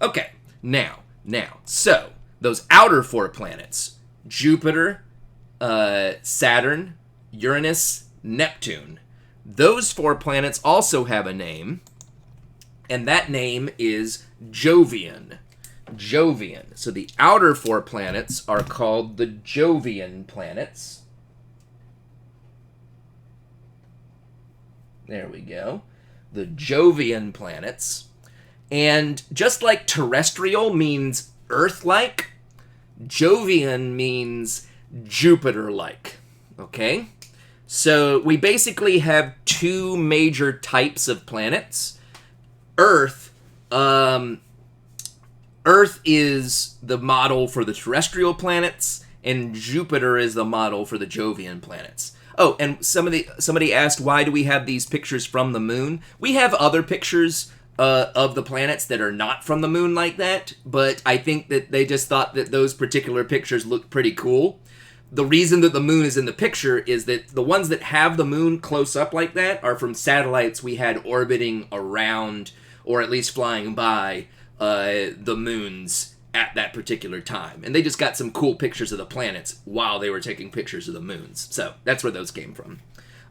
Okay, so those outer four planets, Jupiter, Saturn, Uranus, Neptune, those four planets also have a name, and that name is Jovian. Jovian. So the outer four planets are called the Jovian planets. There we go. The Jovian planets. And just like terrestrial means Earth-like, Jovian means Jupiter-like. Okay? So we basically have two major types of planets. Earth, Earth is the model for the terrestrial planets, and Jupiter is the model for the Jovian planets. Oh, and somebody asked, why do we have these pictures from the moon? We have other pictures of the planets that are not from the moon like that, but I think that they just thought that those particular pictures looked pretty cool. The reason that the moon is in the picture is that the ones that have the moon close up like that are from satellites we had orbiting around, or at least flying by, the moons at that particular time. And they just got some cool pictures of the planets while they were taking pictures of the moons. So that's where those came from.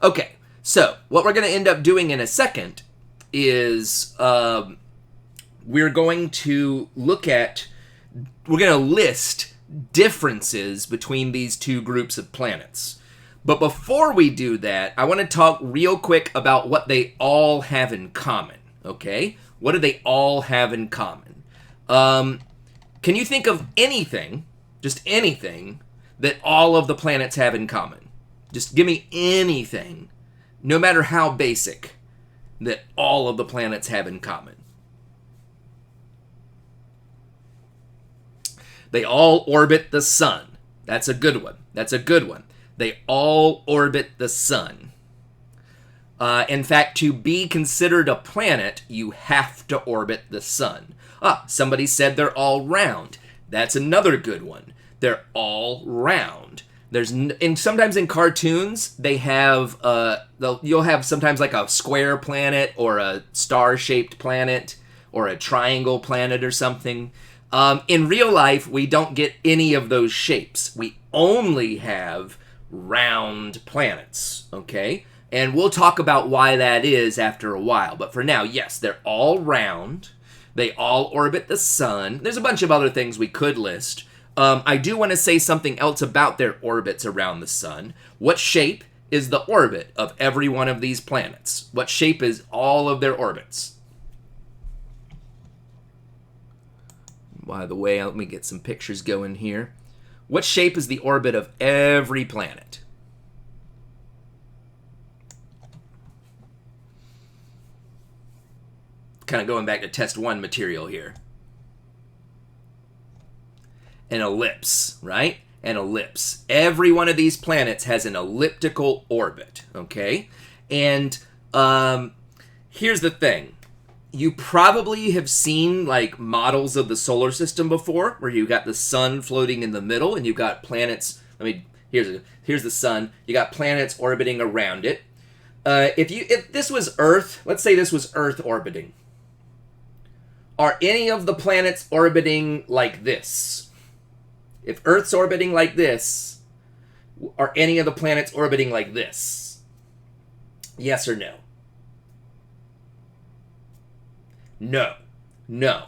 Okay, so what we're going to end up doing in a second is we're going to list differences between these two groups of planets. But before we do that, I want to talk real quick about what they all have in common, okay? What do they all have in common? Can you think of anything, just anything, that all of the planets have in common? Just give me anything, no matter how basic, that all of the planets have in common. They all orbit the sun. That's a good one. They all orbit the sun. In fact, to be considered a planet, you have to orbit the sun. Somebody said they're all round. That's another good one. They're all round. And sometimes in cartoons, they have, you'll have sometimes like a square planet or a star-shaped planet or a triangle planet or something. In real life, we don't get any of those shapes. We only have round planets, okay? And we'll talk about why that is after a while. But for now, yes, they're all round. They all orbit the sun. There's a bunch of other things we could list. I do want to say something else about their orbits around the sun. What shape is the orbit of every one of these planets? What shape is all of their orbits? By the way, let me get some pictures going here. What shape is the orbit of every planet? Kind of going back to test one material here. An ellipse, right? An ellipse. Every one of these planets has an elliptical orbit, okay? And here's the thing. You probably have seen like models of the solar system before, where you got the sun floating in the middle, and you've got planets. Here's the sun. You got planets orbiting around it. If this was Earth, let's say this was Earth orbiting. Are any of the planets orbiting like this? If Earth's orbiting like this, are any of the planets orbiting like this? Yes or no? No.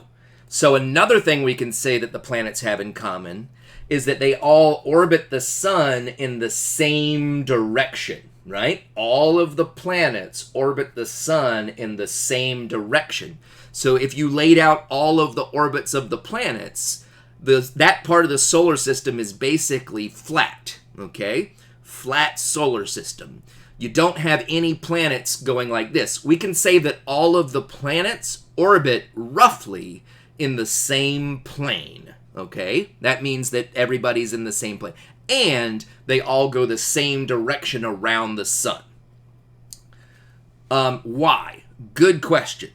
So another thing we can say that the planets have in common is that they all orbit the sun in the same direction, right? All of the planets orbit the sun in the same direction. So if you laid out all of the orbits of the planets, that part of the solar system is basically flat, okay? Flat solar system. You don't have any planets going like this. We can say that all of the planets orbit roughly in the same plane, okay? That means that everybody's in the same plane. And they all go the same direction around the sun. Why? Good question.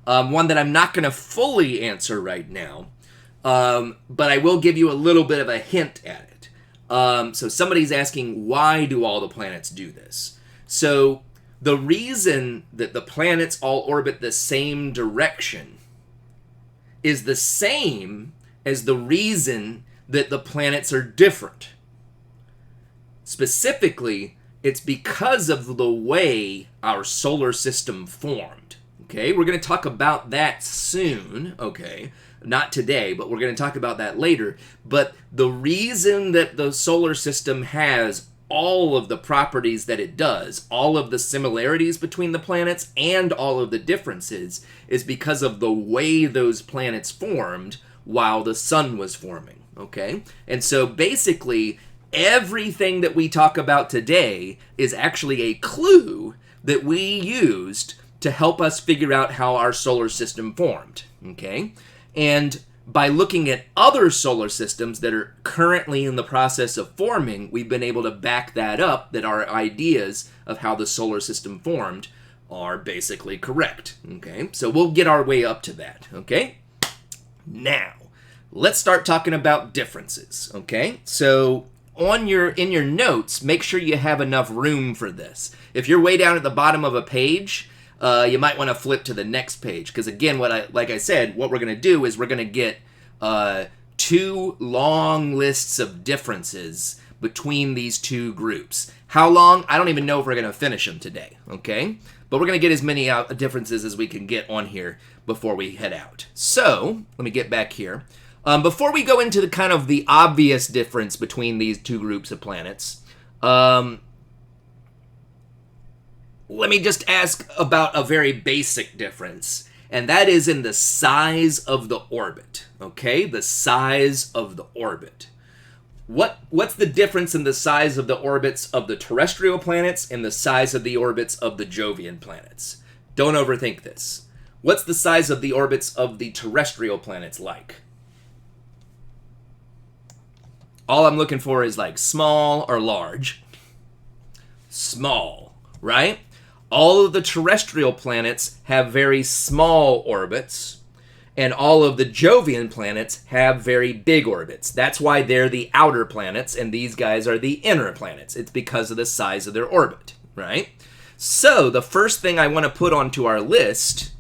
One that I'm not going to fully answer right now, but I will give you a little bit of a hint at it. So somebody's asking, why do all the planets do this? So the reason that the planets all orbit the same direction is the same as the reason that the planets are different. Specifically, it's because of the way our solar system formed. Okay, we're going to talk about that soon, okay? Not today, but we're going to talk about that later. But the reason that the solar system has all of the properties that it does, all of the similarities between the planets and all of the differences, is because of the way those planets formed while the sun was forming, okay? And so basically, everything that we talk about today is actually a clue that we used to help us figure out how our solar system formed, okay? And by looking at other solar systems that are currently in the process of forming, we've been able to back that up, that our ideas of how the solar system formed are basically correct, okay? So we'll get our way up to that, okay? Now, let's start talking about differences, okay? So in your notes, make sure you have enough room for this. If you're way down at the bottom of a page, you might want to flip to the next page, because again, like I said, what we're going to do is we're going to get 2 long lists of differences between these 2 groups. How long? I don't even know if we're going to finish them today, okay? But we're going to get as many differences as we can get on here before we head out. So, let me get back here. Before we go into the kind of the obvious difference between these 2 groups of planets, let me just ask about a very basic difference, and that is in the size of the orbit, okay? The size of the orbit. What's the difference in the size of the orbits of the terrestrial planets and the size of the orbits of the Jovian planets? Don't overthink this. What's the size of the orbits of the terrestrial planets like? All I'm looking for is like small or large. Small, right? All of the terrestrial planets have very small orbits, and all of the Jovian planets have very big orbits. That's why they're the outer planets, and these guys are the inner planets. It's because of the size of their orbit, right? So the first thing I want to put onto our list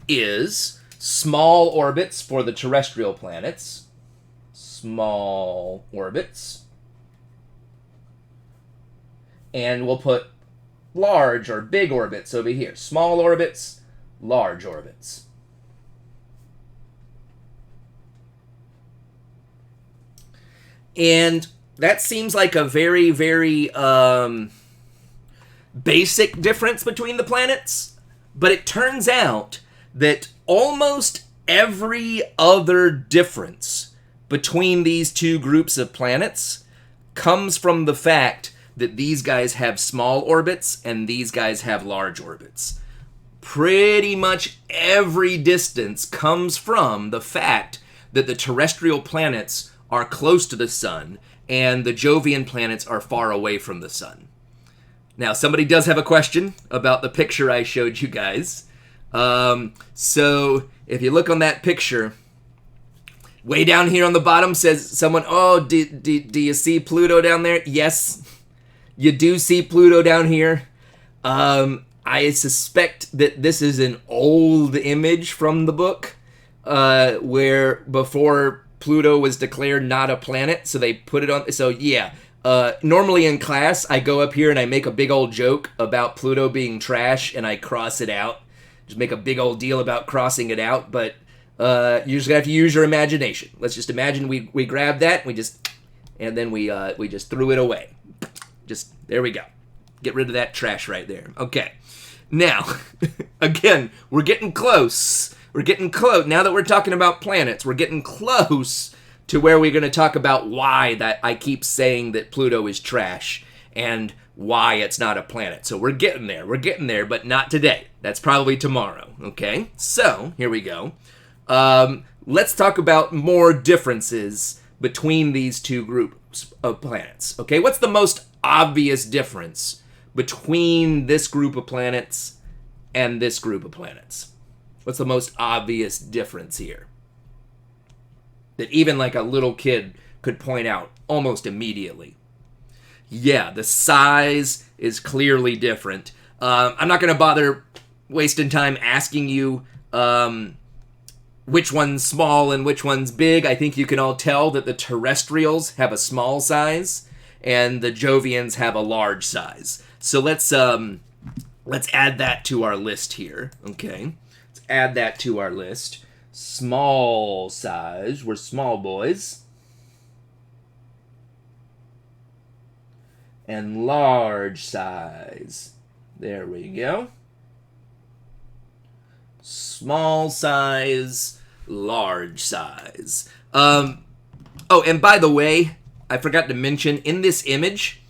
is small orbits for the terrestrial planets. Small orbits. And we'll put large or big orbits over here. Small orbits, large orbits. And that seems like a very, very basic difference between the planets. But it turns out that almost every other difference between these 2 groups of planets comes from the fact that these guys have small orbits and these guys have large orbits. Pretty much every distance comes from the fact that the terrestrial planets are close to the sun and the Jovian planets are far away from the sun. Now, somebody does have a question about the picture I showed you guys. So if you look on that picture, way down here on the bottom says someone, oh, do you see Pluto down there? Yes. You do see Pluto down here. I suspect that this is an old image from the book, where before Pluto was declared not a planet, so they put it on. So yeah, normally in class, I go up here and I make a big old joke about Pluto being trash, and I cross it out. Just make a big old deal about crossing it out, but you're just gonna have to use your imagination. Let's just imagine we grabbed that, and then we just threw it away. Just, there we go. Get rid of that trash right there. Okay. Now, again, we're getting close. We're getting close. Now that we're talking about planets, we're getting close to where we're going to talk about why that I keep saying that Pluto is trash and why it's not a planet. So we're getting there. We're getting there, but not today. That's probably tomorrow. Okay? So, here we go. Let's talk about more differences between these 2 groups of planets. Okay? What's the most obvious difference between this group of planets and this group of planets? What's the most obvious difference here that even like a little kid could point out almost immediately? Yeah, the size is clearly different. I'm not going to bother wasting time asking you which one's small and which one's big. I think you can all tell that the terrestrials have a small size and the Jovians have a large size. So let's add that to our list here. Okay, let's add that to our list. Small size, we're small boys. And large size. There we go. Small size, large size. Oh, and by the way, I forgot to mention, in this image,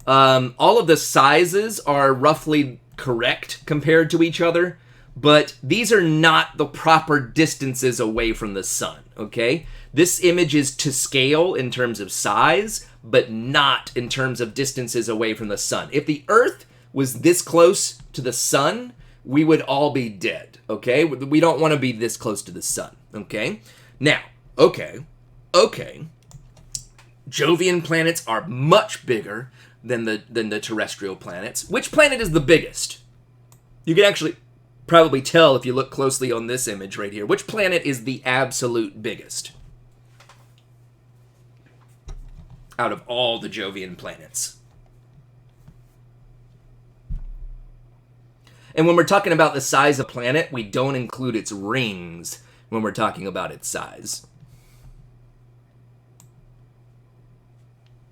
all of the sizes are roughly correct compared to each other, but these are not the proper distances away from the sun, okay? This image is to scale in terms of size, but not in terms of distances away from the sun. If the Earth was this close to the sun, we would all be dead, okay? We don't want to be this close to the sun, okay? Now, okay. Jovian planets are much bigger than the terrestrial planets. Which planet is the biggest? You can actually probably tell if you look closely on this image right here. Which planet is the absolute biggest out of all the Jovian planets? And when we're talking about the size of a planet, we don't include its rings when we're talking about its size.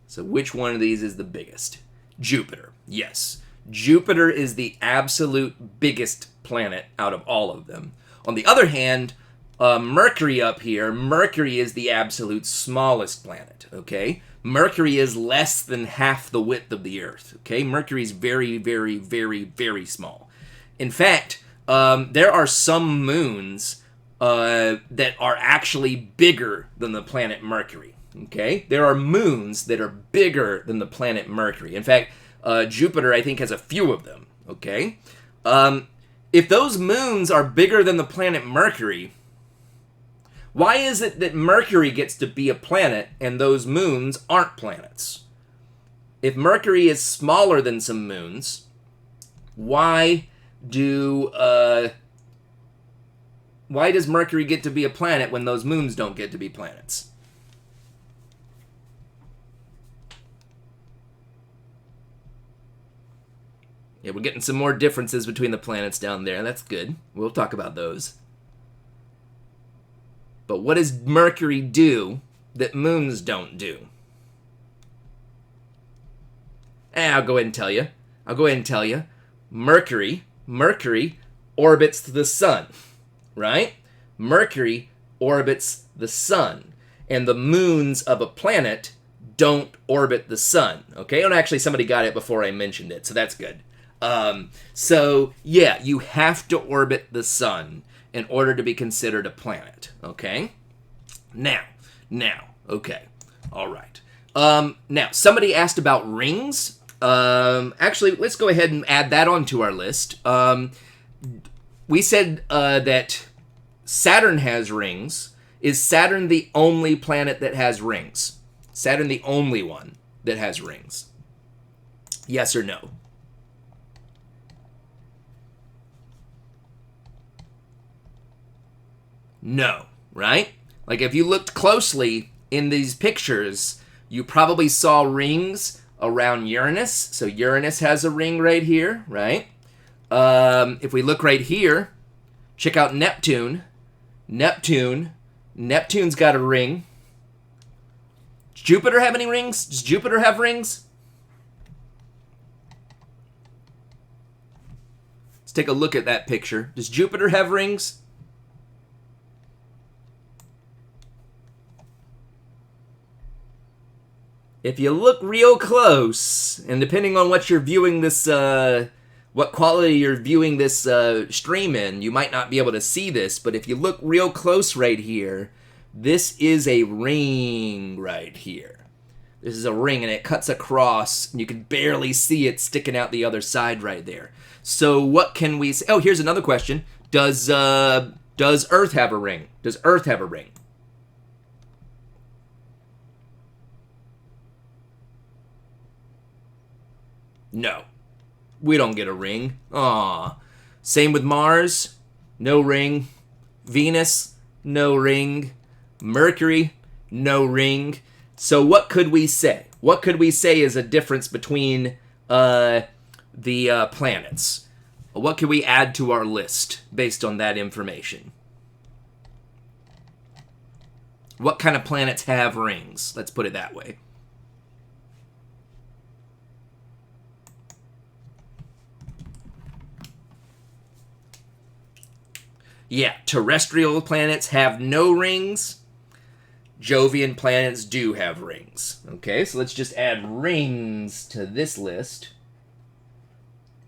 So which one of these is the biggest? Jupiter. Yes. Jupiter is the absolute biggest planet out of all of them. On the other hand, Mercury up here, Mercury is the absolute smallest planet, okay? Mercury is less than half the width of the Earth, okay? Mercury is very, very, very, very small. In fact, there are some moons that are actually bigger than the planet Mercury, okay? There are moons that are bigger than the planet Mercury. In fact, Jupiter, I think, has a few of them, okay? If those moons are bigger than the planet Mercury, why is it that Mercury gets to be a planet and those moons aren't planets? If Mercury is smaller than some moons, why does Mercury get to be a planet when those moons don't get to be planets? Yeah, we're getting some more differences between the planets down there. That's good. We'll talk about those. But what does Mercury do that moons don't do? I'll go ahead and tell you. Mercury orbits the sun, right? Mercury orbits the sun. And the moons of a planet don't orbit the sun, okay? And actually, somebody got it before I mentioned it, so that's good. So, yeah, you have to orbit the sun in order to be considered a planet, okay? Now, okay, all right. Now, somebody asked about rings. Actually, let's go ahead and add that onto our list. We said that Saturn has rings. Is Saturn the only planet that has rings? Saturn the only one that has rings? Yes or no? No, right? Like if you looked closely in these pictures, you probably saw rings around Uranus. So Uranus has a ring right here, right? If we look right here, check out Neptune. Neptune's got a ring. Does Jupiter have any rings? Does Jupiter have rings? Let's take a look at that picture. Does Jupiter have rings? If you look real close, and depending on what you're viewing this, what quality you're viewing this stream in, you might not be able to see this, but if you look real close right here, this is a ring right here. This is a ring, and it cuts across, and you can barely see it sticking out the other side right there. So what can we say? Oh, here's another question. Does Earth have a ring? Does Earth have a ring? No. We don't get a ring. Aw. Same with Mars. No ring. Venus. no ring. Mercury, no ring. So what could we say? What could we say is a difference between the planets? What could we add to our list based on that information? What kind of planets have rings? Let's put it that way. Yeah, terrestrial planets have no rings. Jovian planets do have rings. Okay, so let's just add rings to this list.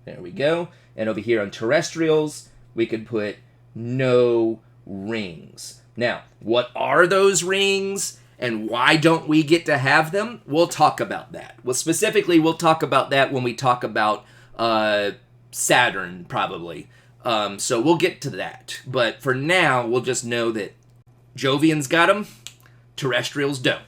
There we go. And over here on terrestrials, we could put no rings. Now, what are those rings and why don't we get to have them? We'll talk about that. Well, specifically, we'll talk about that when we talk about Saturn, probably. So we'll get to that. But for now, we'll just know that Jovians got them, terrestrials don't.